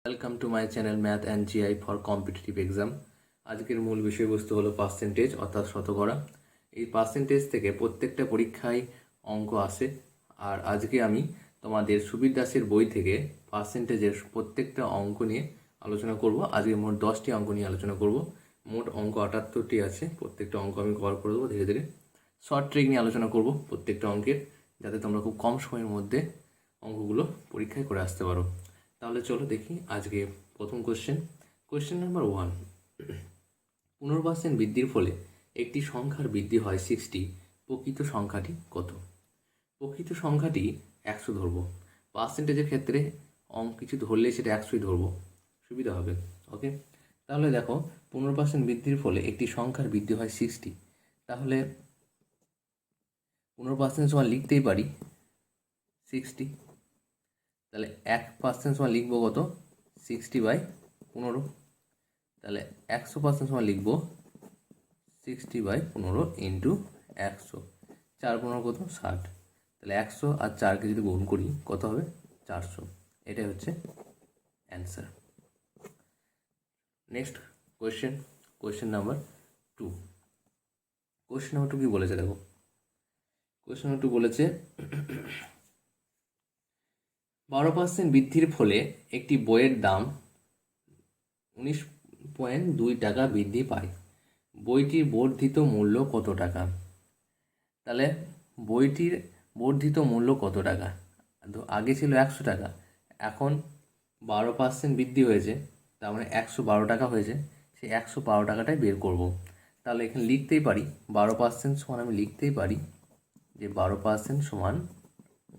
Welcome to my channel math and GI for competitive exam. আজকের মূল বিষয়বস্তু হলো পার্সেন্টেজ অর্থাৎ শতকরা। এই পার্সেন্টেজ থেকে প্রত্যেকটা পরীক্ষায় অঙ্ক আসে। আর আজকে আমি তোমাদের সুবীর দাসের বই থেকে পার্সেন্টেজের প্রত্যেকটা অঙ্ক নিয়ে আলোচনা করব। আজকে মোট 10টি অঙ্ক নিয়ে আলোচনা করব। মোট অঙ্ক 78টি আছে। প্রত্যেকটা অঙ্ক আমি কভার করে দেবো ধীরে ধীরে। শর্ট ট্রিক নিয়ে আলোচনা করব প্রত্যেকটা অঙ্কের, যাতে তোমরা খুব কম সময়ের মধ্যে অঙ্কগুলো পরীক্ষায় করে আসতে পারো। তাহলে চলো দেখি আজকে প্রথম কোশ্চেন নাম্বার 1। 15% বৃদ্ধির ফলে একটি সংখ্যার বৃদ্ধি হয় 60। প্রকৃত সংখ্যাটি কত? প্রকৃত সংখ্যাটি 100 ধরবো। পার্সেন্টেজের ক্ষেত্রে কিছু ধরলে সেটা 100ই ধরবো, সুবিধা হবে। ওকে, তাহলে দেখো 15% বৃদ্ধির ফলে একটি সংখ্যার বৃদ্ধি হয় 60। তাহলে 15% সমান লিখতেই পারি 60। তাহলে 1% সমান লিখবো কত? 60/15। তাহলে 100% সমান লিখবো 60/15 ইন্টু 100। 4×15 কত? 60। তাহলে 100 আর 4কে যদি গুণ করি কত হবে? 400। এটাই হচ্ছে answer. Next question number 2। Question number 2 কি বলেছে দেখো। কোয়েশ্চেন নাম্বার 2 বলেছে 12% বৃদ্ধির ফলে একটি বইয়ের দাম 19.2 টাকা বৃদ্ধি পায়। বইটির বর্ধিত মূল্য কত টাকা? তাহলে বইটির বর্ধিত মূল্য কত টাকা? তো আগে ছিল 100 টাকা, এখন 12% বৃদ্ধি হয়েছে, তার মানে 112 টাকা হয়েছে। সেই 112 টাকাটাই বের করব। তাহলে এখানে লিখতেই পারি 12% সমান, আমি লিখতেই পারি যে 12% সমান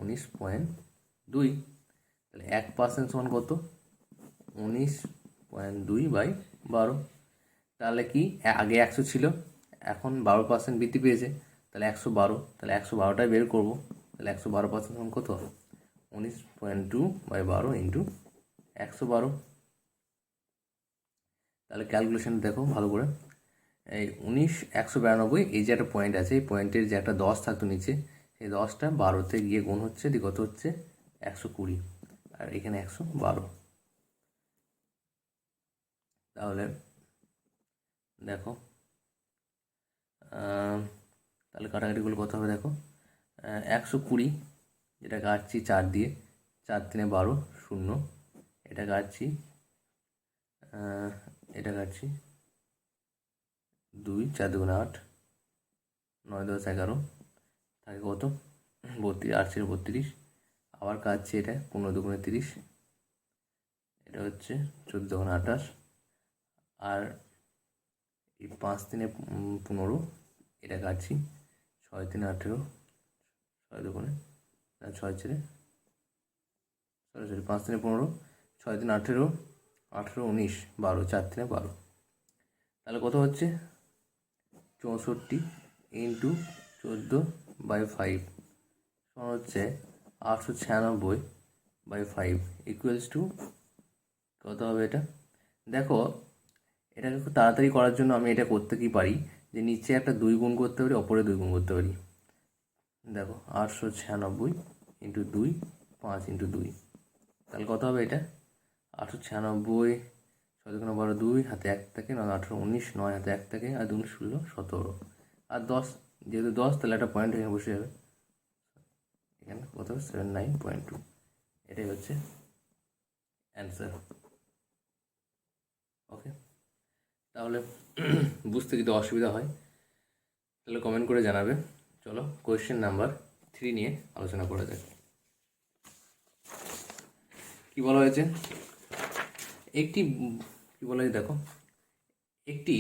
19.2। তাহলে 1% সমান কত? 19.2/12। তাহলে কি আগে 100 ছিল, এখন 12% বৃদ্ধি পেয়েছে, তাহলে 112। তাহলে 112টাই বের করবো। তাহলে 112% সমান কত? 19.2/12 ইন্টু 112। তাহলে ক্যালকুলেশন দেখো ভালো করে। এই 192, এই যে একটা পয়েন্ট আছে, এই পয়েন্টের যে একটা 10 থাকতো নিচে, সেই 10টা 12তে গিয়ে গুণ হচ্ছে, দিয়ে কত হচ্ছে? 120। আর এখানে 112। তাহলে দেখো তাহলে কাটাকাটিগুলো কত হবে দেখো। 120, যেটা কাটছি 4 দিয়ে, 4 3 12 0। এটা কাটছি 2, 4 2 8, 9 10 11, থাকে কত? 32, 8 32। আবার কাটছি এটা 15 2 30, এটা হচ্ছে 14 2 28। আর এই 5 3 15, এটা কাটছি 6 3 18, 6 2 6 4 5 3 15, 6 3 18, 18 19 12, 4 3 12। তাহলে কত হচ্ছে? 64 ইন্টু 14/5 সমান হচ্ছে 896/5 ইকুয়ালস টু কত হবে এটা? দেখো এটাকে খুব তাড়াতাড়ি করার জন্য আমি এটা করতে কি পারি, যে নিচে একটা 2 গুণ করতে পারি, ওপরে 2 গুণ করতে পারি। দেখো 896 ইন্টু 2, 5 ইন্টু 2। তাহলে কত হবে এটা? 896, 6 2 12 2, হাতে 1 থাকে, 9 18 19, 9 হাতে 1 থাকে, আর 2 16 17, আর 10, যেহেতু 10 তাহলে একটা পয়েন্ট এখানে বসে যাবে। এখানে কত? 79.2। এটাই হচ্ছে অ্যান্সার। ওকে, তাহলে বুঝতে যদি অসুবিধা হয় তাহলে কমেন্ট করে জানাবে। চলো কোয়েশ্চেন নাম্বার 3 নিয়ে আলোচনা করা যাক। কি বলা হয়েছে? দেখো, একটি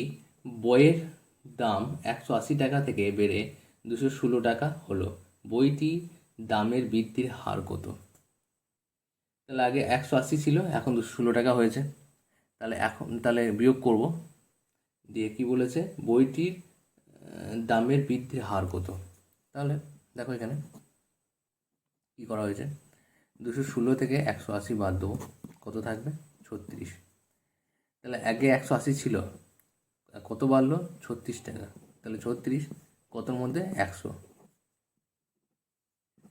বইয়ের দাম 180 টাকা থেকে বেড়ে 216 টাকা হলো। বইটি দামের বৃদ্ধির হার কত? তাহলে আগে 180 ছিল, এখন 216 টাকা হয়েছে। তাহলে বিয়োগ করব, দিয়ে কি বলেছে? বইটির দামের বৃদ্ধির হার কত? তাহলে দেখো এখানে কি করা হয়েছে, 216 থেকে 180 বাদ দেবো, কত থাকবে? 36। তাহলে আগে 180 ছিল, কত বাড়লো? 36 টাকা। তাহলে 36 কতর মধ্যে? 100।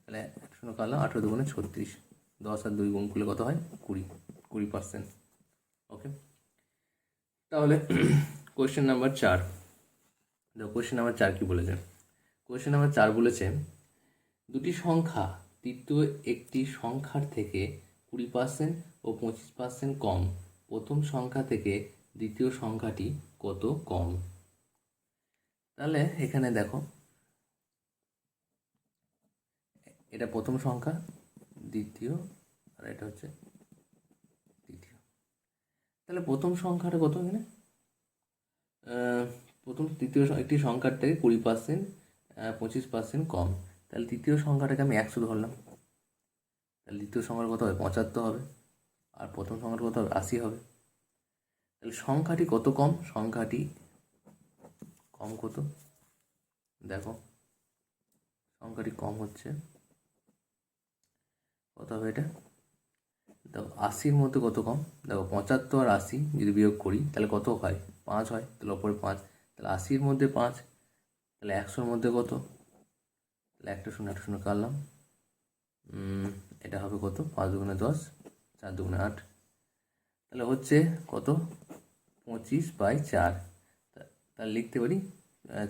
তাহলে 100 কাটলাম, 18 2 36, 10 আর 2 গুণ করলে কত হয়? 20%। ওকে, তাহলে কোয়েশ্চেন নাম্বার 4, দেখো কোয়েশ্চেন নাম্বার 4 কী বলেছে। কোয়েশ্চেন নাম্বার 4 বলেছে দুটি সংখ্যা তৃতীয় একটি সংখ্যার থেকে 20% ও 25% কম, প্রথম সংখ্যা থেকে দ্বিতীয় সংখ্যাটি কত কম। তাহলে এখানে দেখো, এটা প্রথম সংখ্যা, দ্বিতীয়, আর এটা হচ্ছে তৃতীয়। তাহলে প্রথম সংখ্যাটা কত এখানে, প্রথম তৃতীয় একটি সংখ্যার থেকে 20% 25% কম, তাহলে তৃতীয় সংখ্যাটাকে আমি 100 ধরলাম, তাহলে দ্বিতীয় সংখ্যার কত হবে 75 হবে, আর প্রথম সংখ্যার কত হবে 80 হবে। তাহলে সংখ্যাটি কত কম, সংখ্যাটি কম কত, দেখো সংখ্যাটি কম হচ্ছে কত হবে, এটা দেখো 80-র মধ্যে কত কম, দেখো 75 আর 80 যদি বিয়োগ করি তাহলে কত হয় 5 হয়, তাহলে ওপরে 5, তাহলে 80-র মধ্যে 5, তাহলে 100-র মধ্যে কত, তাহলে একটা শূন্য কাটলাম, এটা হবে কত 5 দুগুণে 10, 4 দুগুণে 8, তাহলে হচ্ছে কত 25/4। তাহলে লিখতে পারি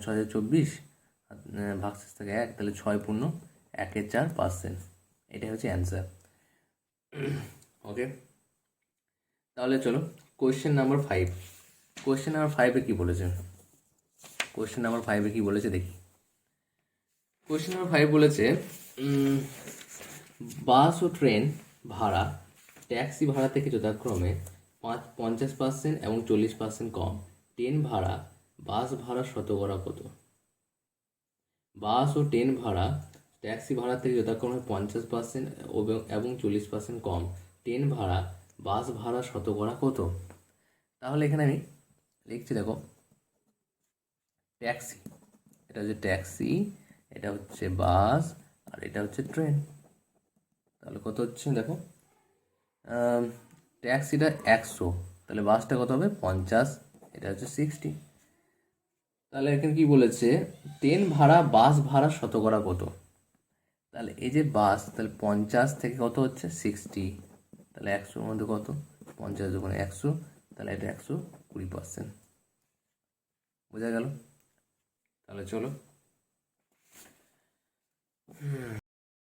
6024 ভাগশেষ থেকে 1, তাহলে 6×1=4%, এটাই হচ্ছে অ্যান্সার। ওকে, তাহলে চলো কোয়েশ্চেন নাম্বার 5। কোয়েশ্চেন নাম্বার 5-এ কী বলেছে, কোয়েশ্চেন নাম্বার 5-এ কী বলেছে দেখি। কোয়েশ্চেন নাম্বার 5 বলেছে বাস ও ট্রেন ভাড়া ট্যাক্সি ভাড়া থেকে যথাক্রমে 50% এবং 40% কম, ট্রেন ভাড়া বাস ভাড়া শতকরা কত। বাস ও ট্রেন ভাড়া ট্যাক্সি ভাড়া থেকে যথাক্রমে 50% এবং 40% কম, ট্রেন ভাড়া বাস ভাড়া শতকরা কত। তাহলে এখানে আমি লিখছি, দেখো ট্যাক্সি, এটা হচ্ছে ট্যাক্সি, এটা হচ্ছে বাস, আর এটা হচ্ছে ট্রেন। তাহলে কত হচ্ছে দেখো, ট্যাক্সিটা 100, তাহলে বাসটা কত হবে 50, এটা হচ্ছে 60। তাহলে এখানে কি বলেছে ট্রেন ভাড়া বাস ভাড়া শতকরা কত। তাহলে এই যে বাস, তাহলে 50 থেকে কত হচ্ছে 60, তাহলে 100-র মধ্যে কত 50 দুগুণে 100, তাহলে এটা 120%, বোঝা গেল। তাহলে চলো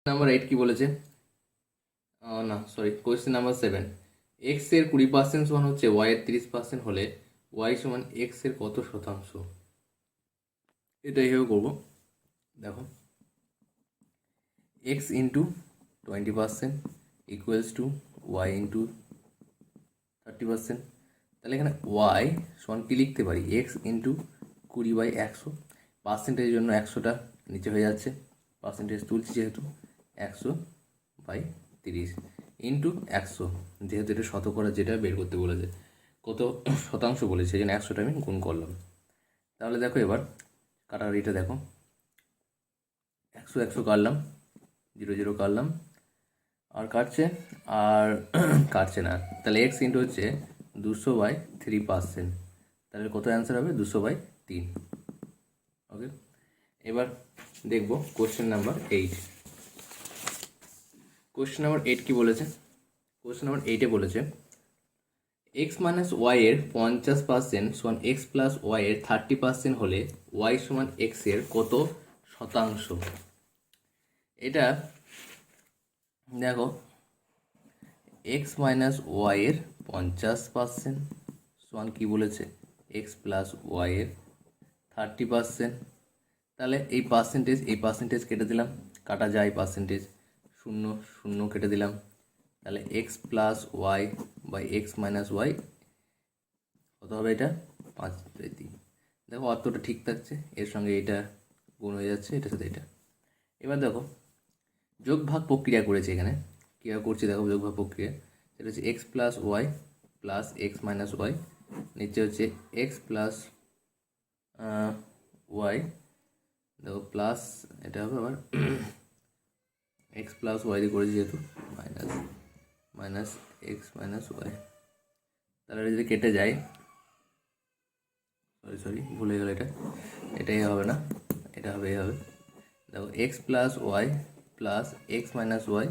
নাম্বার 8 কি বলেছে, না সরি, কোয়েশ্চেন নাম্বার 7, এক্স এর 20% সমান হচ্ছে ওয়াই এর 30% হলে ওয়াই সমান এক্স এর কত শতাংশ। এটা এইভাবে করবো, দেখো x into 20% equals to y into 30%। তাহলে এখানে ওয়াই সমান কি লিখতে পারি, এক্স ইন্টু 20/100, পার্সেন্টেজের জন্য 100টা নিচে হয়ে যাচ্ছে, পার্সেন্টেজ তুলছি যেহেতু, 100/30 ইন্টু 100, যেহেতু এটা শতকরা যেটা বের করতে বলেছে, কত শতাংশ বলেছে, সেই জন্য 100টা আমি গুণ করলাম। তাহলে দেখো এবার কাটাকাটিটা দেখো, 100 কাটলাম, 0 কাটলাম, আর কাটছে আর কাটছে না, তাহলে এক্স ইন্টু হচ্ছে 200/3%, তাহলে কত অ্যান্সার হবে 200/3। ওকে, এবার দেখব কোশ্চেন নাম্বার 8। কোশ্চেন নাম্বার 8 কি বলেছে, কোশ্চেন নাম্বার 8-এ বলেছে এক্স মাইনাস ওয়াই এর 50% সমান এক্স প্লাস ওয়াই এর 30% হলে ওয়াই সমান এক্স এর কত শতাংশ। এটা দেখো এক্স মাইনাস ওয়াই এর 50% সমান কী বলেছে এক্স প্লাস ওয়াই এর 30%। তাহলে এই পার্সেন্টেজ কেটে দিলাম, কাটা যায় পার্সেন্টেজ, 0 কেটে দিলাম, তাহলে x plus y by x minus y কত হবে, এটা 5/3। দেখো অর্থটা ঠিক থাকছে, এর সঙ্গে এটা গুণ হয়ে যাচ্ছে, এটার সাথে এটা। এবার দেখো যোগ ভাগ প্রক্রিয়া করেছে, এখানে কীভাবে করছি দেখো যোগ ভাগ প্রক্রিয়া, সেটা হচ্ছে x plus y plus x minus y, নিচে হচ্ছে এক্স প্লাস ওয়াই, দেখো প্লাস এটা হবে আবার এক্স প্লাস ওয়াই দিয়ে করেছি যেহেতু, মাইনাস এক্স মাইনাস ওয়াই। তাহলে যদি কেটে যায়, সরি ভুলে গেল, এটাই হবে না, এটা হবে, এই হবে, দেখো x plus y plus x minus y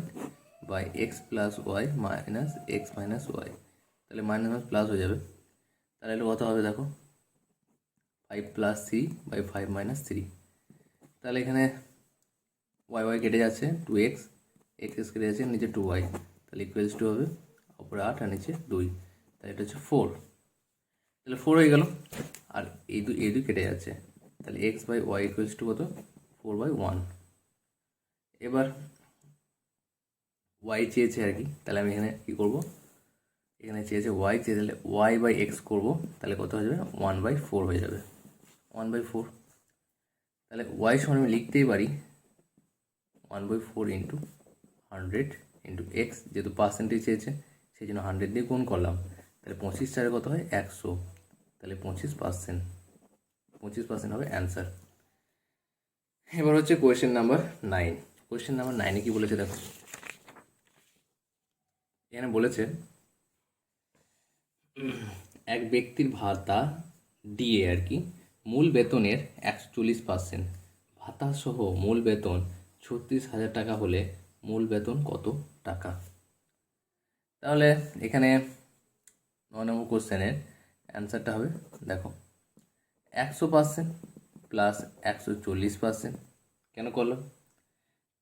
by x plus y minus x minus y, তাহলে মাইনাস মাইনাস প্লাস হয়ে যাবে। তাহলে এটা কত হবে দেখো, 5 + 3/5 - 3। তাহলে এখানে ওয়াই ওয়াই কেটে যাচ্ছে, 2x এক্স কেটে যাচ্ছে, নিচে 2y, তাহলে ইকুয়ালস টু হবে ওপরে 8 আর নিচে 2, তাহলে এটা হচ্ছে 4। তাহলে 4 হয়ে গেল। আর এই দুই কেটে যাচ্ছে, তাহলে x/y ইকুয়ালস টু কত, 4/1। এবার y চেয়েছে আর কি, তাহলে আমি এখানে কী করবো, এখানে চেয়েছে y চেয়ে, তাহলে y/x করবো, তাহলে কত হয়ে যাবে, 1/4 হয়ে যাবে, 1/4। তাহলে y সমান আমি লিখতেই পারি 1/4 ইন্টু 100 ইন্টু এক্স, যেহেতু পার্সেন্টেজ চেয়েছে সেই জন্য 100 দিয়ে গুণ করলাম, তাহলে 25 কত হয়, 100, তাহলে 25% হবে অ্যান্সার। এবার হচ্ছে কোয়েশ্চেন নাম্বার 9। কোয়েশ্চেন নাম্বার 9-এ কী বলেছে দেখো, এখানে বলেছে এক ব্যক্তির ভাতা ডিএ আর কি, মূল বেতনের 140%, ভাতা সহ মূল বেতন 36,000 টাকা হলে মূল বেতন কত টাকা। তাহলে এখানে 9 নম্বর কোশ্চেনের অ্যান্সারটা হবে দেখো 100% প্লাস 140%। কেন করলাম,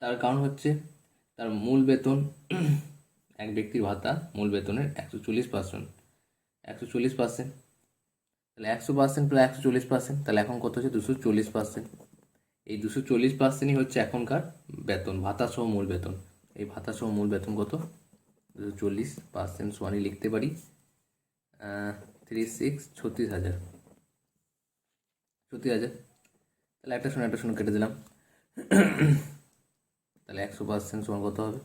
তার কারণ হচ্ছে তার মূল বেতন, এক ব্যক্তির ভাতা মূল বেতনের 140%, তাহলে 100% প্লাস 140%, তাহলে এখন কত হচ্ছে 240%। এই 240%ই হচ্ছে এখনকার বেতন, ভাতা সহ মূল বেতন। এই ভাতা সহ মূল বেতন কত, 240% সমানই লিখতে পারি 36,000। তাহলে একটা শূন্য কেটে দিলাম, তাহলে 100% সমান কত হবে,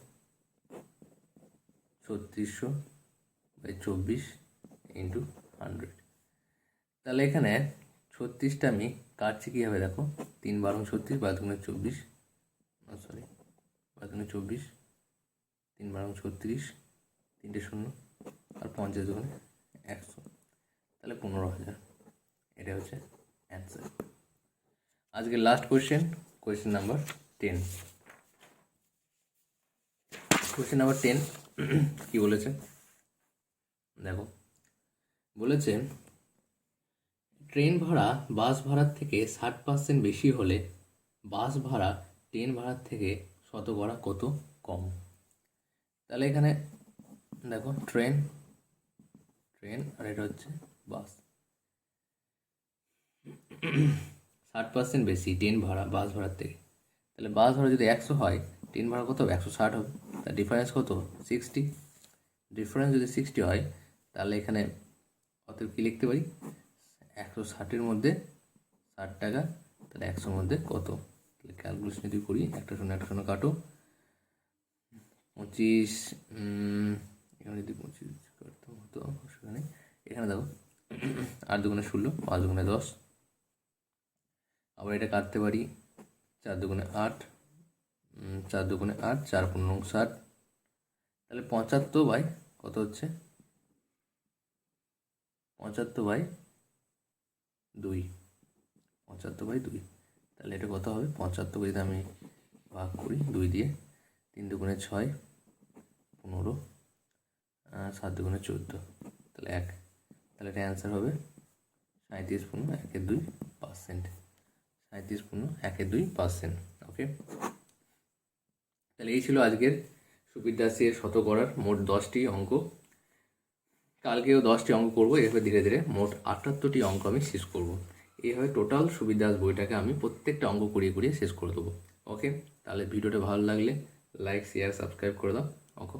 3600/24 ইন্টু 100। তাহলে এখানে 36টা আমি কাটছি কীভাবে দেখো, 3 × 12 36, 12 × 24, সরি 12 × 24, 3 × 12 36, 3টে শূন্য, আর 50 × 100, তাহলে 15,000। এটা হচ্ছে অ্যান্সার। আজকে last question number 10। Question number 10 কি বলেছে দেখো, বলেছে ট্রেন ভাড়া বাস ভাড়ার থেকে 60% বেশি হলে বাস ভাড়া ট্রেন ভাড়ার থেকে শতকরা কত কম। তাহলে এখানে দেখো ট্রেন আর এটা হচ্ছে বাস, 60% বেশি ট্রেন ভাড়া বাস ভাড়ার থেকে, তাহলে বাস ভাড়া যদি 100 হয়, ট্রেন ভাড়া কত হবে, 160 হবে। তার ডিফারেন্স কত, 60। ডিফারেন্স যদি 60 হয়, তাহলে এখানে অতএব কী লিখতে পারি, 160-এর মধ্যে 60 টাকা, তাহলে 100-র মধ্যে কত। তাহলে ক্যালকুলেশন যদি করি, একটা শূন্য কাটো, 25, এখানে যদি 25 কাটতাম হতো অসুবিধা নেই। এখানে দেখো 8 × 2 = 16, 5 × 10, আবার এটা কাটতে পারি 4 × 2 = 8, 4 × 2 = 8, 4 × 15 = 60, তাহলে 75 কত হচ্ছে, 75/2, 75/2, তাহলে এটা কত হবে, 75 যদি আমি ভাগ করি 2 দিয়ে, 3 × 2 = 6, 15, 7 × 2 = 14, তাহলে 1, তাহলে এটা অ্যান্সার হবে 37.12%, 37.12%। ওকে, তাহলে এই ছিল আজকের সুবীর দাসের শতকরার মোট 10টি অঙ্ক। কালকেও 10টি অঙ্ক করবো, এভাবে ধীরে ধীরে মোট 78টি অঙ্ক আমি শেষ করব। এইভাবে টোটাল সুবীর দাস বইটাকে আমি প্রত্যেকটা অঙ্ক করিয়ে শেষ করে দেবো। ওকে, তাহলে ভিডিওটা ভালো লাগলে লাইক, শেয়ার, সাবস্ক্রাইব করে দাও। ওকে।